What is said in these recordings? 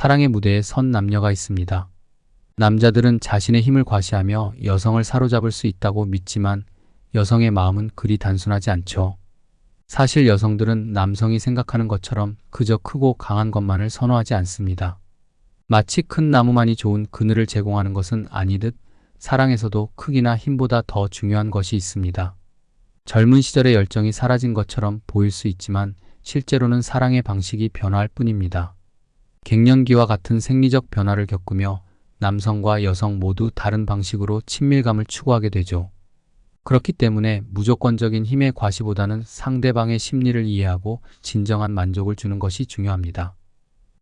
사랑의 무대에 선 남녀가 있습니다. 남자들은 자신의 힘을 과시하며 여성을 사로잡을 수 있다고 믿지만 여성의 마음은 그리 단순하지 않죠. 사실 여성들은 남성이 생각하는 것처럼 그저 크고 강한 것만을 선호하지 않습니다. 마치 큰 나무만이 좋은 그늘을 제공하는 것은 아니듯 사랑에서도 크기나 힘보다 더 중요한 것이 있습니다. 젊은 시절의 열정이 사라진 것처럼 보일 수 있지만 실제로는 사랑의 방식이 변화할 뿐입니다. 갱년기와 같은 생리적 변화를 겪으며 남성과 여성 모두 다른 방식으로 친밀감을 추구하게 되죠. 그렇기 때문에 무조건적인 힘의 과시보다는 상대방의 심리를 이해하고 진정한 만족을 주는 것이 중요합니다.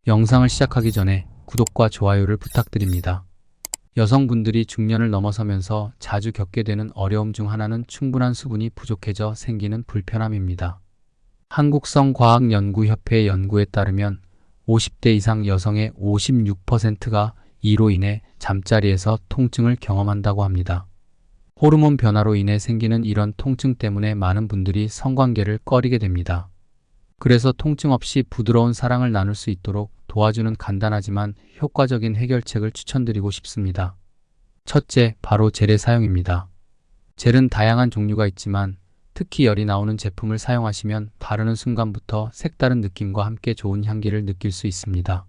영상을 시작하기 전에 구독과 좋아요를 부탁드립니다. 여성분들이 중년을 넘어서면서 자주 겪게 되는 어려움 중 하나는 충분한 수분이 부족해져 생기는 불편함입니다. 한국성과학연구협회의 연구에 따르면 50대 이상 여성의 56%가 이로 인해 잠자리에서 통증을 경험한다고 합니다. 호르몬 변화로 인해 생기는 이런 통증 때문에 많은 분들이 성관계를 꺼리게 됩니다. 그래서 통증 없이 부드러운 사랑을 나눌 수 있도록 도와주는 간단하지만 효과적인 해결책을 추천드리고 싶습니다. 첫째, 바로 젤의 사용입니다. 젤은 다양한 종류가 있지만 특히 열이 나오는 제품을 사용하시면 바르는 순간부터 색다른 느낌과 함께 좋은 향기를 느낄 수 있습니다.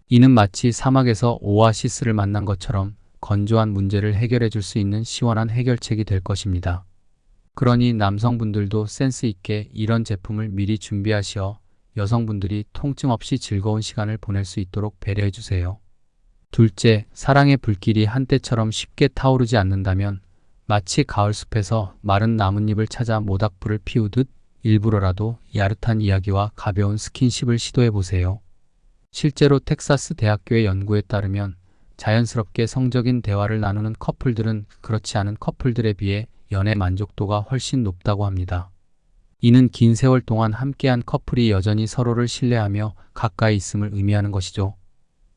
이는 마치 사막에서 오아시스를 만난 것처럼 건조한 문제를 해결해 줄 수 있는 시원한 해결책이 될 것입니다. 그러니 남성분들도 센스 있게 이런 제품을 미리 준비하시어 여성분들이 통증 없이 즐거운 시간을 보낼 수 있도록 배려해 주세요. 둘째, 사랑의 불길이 한때처럼 쉽게 타오르지 않는다면 마치 가을 숲에서 마른 나뭇잎을 찾아 모닥불을 피우듯 일부러라도 야릇한 이야기와 가벼운 스킨십을 시도해 보세요. 실제로 텍사스 대학교의 연구에 따르면 자연스럽게 성적인 대화를 나누는 커플들은 그렇지 않은 커플들에 비해 연애 만족도가 훨씬 높다고 합니다. 이는 긴 세월 동안 함께한 커플이 여전히 서로를 신뢰하며 가까이 있음을 의미하는 것이죠.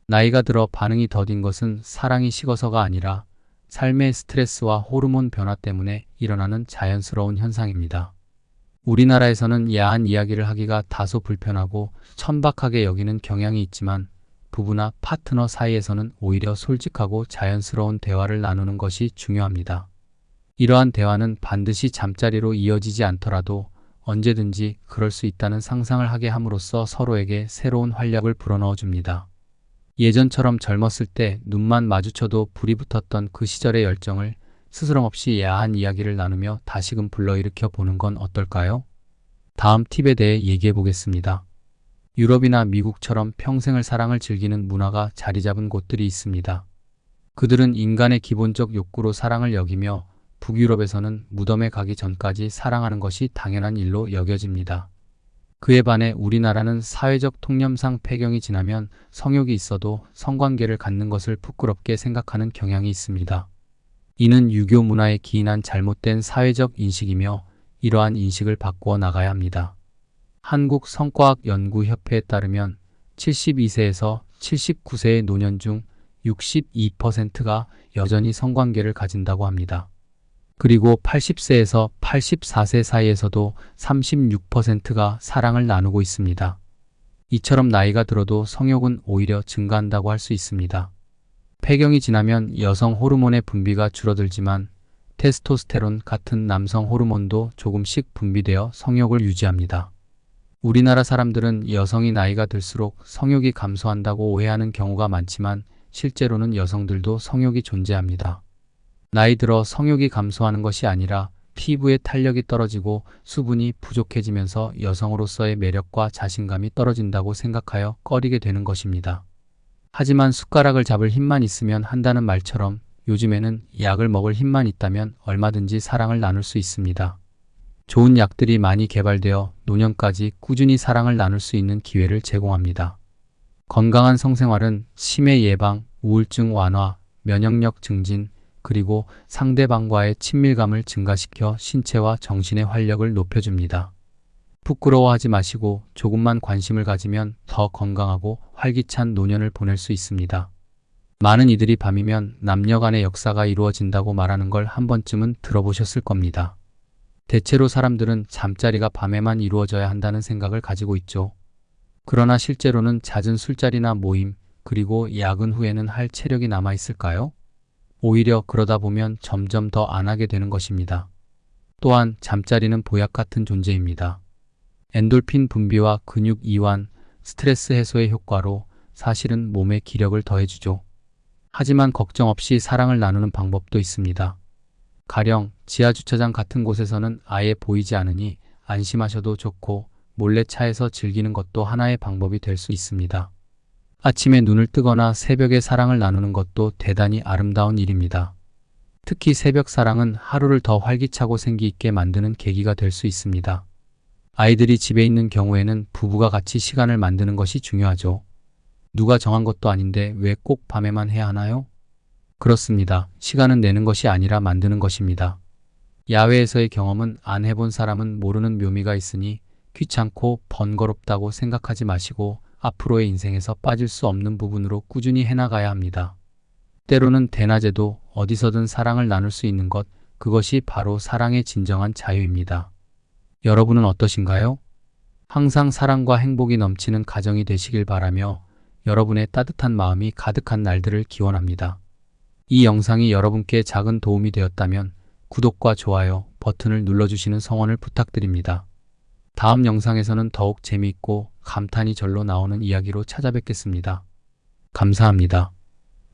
나이가 들어 반응이 더딘 것은 사랑이 식어서가 아니라 삶의 스트레스와 호르몬 변화 때문에 일어나는 자연스러운 현상입니다. 우리나라에서는 야한 이야기를 하기가 다소 불편하고 천박하게 여기는 경향이 있지만 부부나 파트너 사이에서는 오히려 솔직하고 자연스러운 대화를 나누는 것이 중요합니다. 이러한 대화는 반드시 잠자리로 이어지지 않더라도 언제든지 그럴 수 있다는 상상을 하게 함으로써 서로에게 새로운 활력을 불어넣어 줍니다. 예전처럼 젊었을 때 눈만 마주쳐도 불이 붙었던 그 시절의 열정을 스스럼 없이 야한 이야기를 나누며 다시금 불러일으켜 보는 건 어떨까요? 다음 팁에 대해 얘기해 보겠습니다. 유럽이나 미국처럼 평생을 사랑을 즐기는 문화가 자리 잡은 곳들이 있습니다. 그들은 인간의 기본적 욕구로 사랑을 여기며 북유럽에서는 무덤에 가기 전까지 사랑하는 것이 당연한 일로 여겨집니다. 그에 반해 우리나라는 사회적 통념상 폐경이 지나면 성욕이 있어도 성관계를 갖는 것을 부끄럽게 생각하는 경향이 있습니다. 이는 유교 문화에 기인한 잘못된 사회적 인식이며 이러한 인식을 바꾸어 나가야 합니다. 한국성과학연구협회에 따르면 72세에서 79세의 노년 중 62%가 여전히 성관계를 가진다고 합니다. 그리고 80세에서 84세 사이에서도 36%가 사랑을 나누고 있습니다. 이처럼 나이가 들어도 성욕은 오히려 증가한다고 할 수 있습니다. 폐경이 지나면 여성 호르몬의 분비가 줄어들지만 테스토스테론 같은 남성 호르몬도 조금씩 분비되어 성욕을 유지합니다. 우리나라 사람들은 여성이 나이가 들수록 성욕이 감소한다고 오해하는 경우가 많지만 실제로는 여성들도 성욕이 존재합니다. 나이 들어 성욕이 감소하는 것이 아니라 피부의 탄력이 떨어지고 수분이 부족해지면서 여성으로서의 매력과 자신감이 떨어진다고 생각하여 꺼리게 되는 것입니다. 하지만 숟가락을 잡을 힘만 있으면 한다는 말처럼 요즘에는 약을 먹을 힘만 있다면 얼마든지 사랑을 나눌 수 있습니다. 좋은 약들이 많이 개발되어 노년까지 꾸준히 사랑을 나눌 수 있는 기회를 제공합니다. 건강한 성생활은 치매 예방, 우울증 완화, 면역력 증진, 그리고 상대방과의 친밀감을 증가시켜 신체와 정신의 활력을 높여줍니다. 부끄러워하지 마시고 조금만 관심을 가지면 더 건강하고 활기찬 노년을 보낼 수 있습니다. 많은 이들이 밤이면 남녀 간의 역사가 이루어진다고 말하는 걸 한 번쯤은 들어보셨을 겁니다. 대체로 사람들은 잠자리가 밤에만 이루어져야 한다는 생각을 가지고 있죠. 그러나 실제로는 잦은 술자리나 모임, 그리고 야근 후에는 할 체력이 남아 있을까요? 오히려 그러다 보면 점점 더 안 하게 되는 것입니다. 또한 잠자리는 보약 같은 존재입니다. 엔돌핀 분비와 근육 이완, 스트레스 해소의 효과로 사실은 몸에 기력을 더해주죠. 하지만 걱정 없이 사랑을 나누는 방법도 있습니다. 가령 지하주차장 같은 곳에서는 아예 보이지 않으니 안심하셔도 좋고 몰래 차에서 즐기는 것도 하나의 방법이 될 수 있습니다. 아침에 눈을 뜨거나 새벽에 사랑을 나누는 것도 대단히 아름다운 일입니다. 특히 새벽 사랑은 하루를 더 활기차고 생기 있게 만드는 계기가 될 수 있습니다. 아이들이 집에 있는 경우에는 부부가 같이 시간을 만드는 것이 중요하죠. 누가 정한 것도 아닌데 왜 꼭 밤에만 해야 하나요? 그렇습니다. 시간은 내는 것이 아니라 만드는 것입니다. 야외에서의 경험은 안 해본 사람은 모르는 묘미가 있으니 귀찮고 번거롭다고 생각하지 마시고 앞으로의 인생에서 빠질 수 없는 부분으로 꾸준히 해나가야 합니다. 때로는 대낮에도 어디서든 사랑을 나눌 수 있는 것, 그것이 바로 사랑의 진정한 자유입니다. 여러분은 어떠신가요? 항상 사랑과 행복이 넘치는 가정이 되시길 바라며 여러분의 따뜻한 마음이 가득한 날들을 기원합니다. 이 영상이 여러분께 작은 도움이 되었다면 구독과 좋아요 버튼을 눌러주시는 성원을 부탁드립니다. 다음 영상에서는 더욱 재미있고 감탄이 절로 나오는 이야기로 찾아뵙겠습니다. 감사합니다.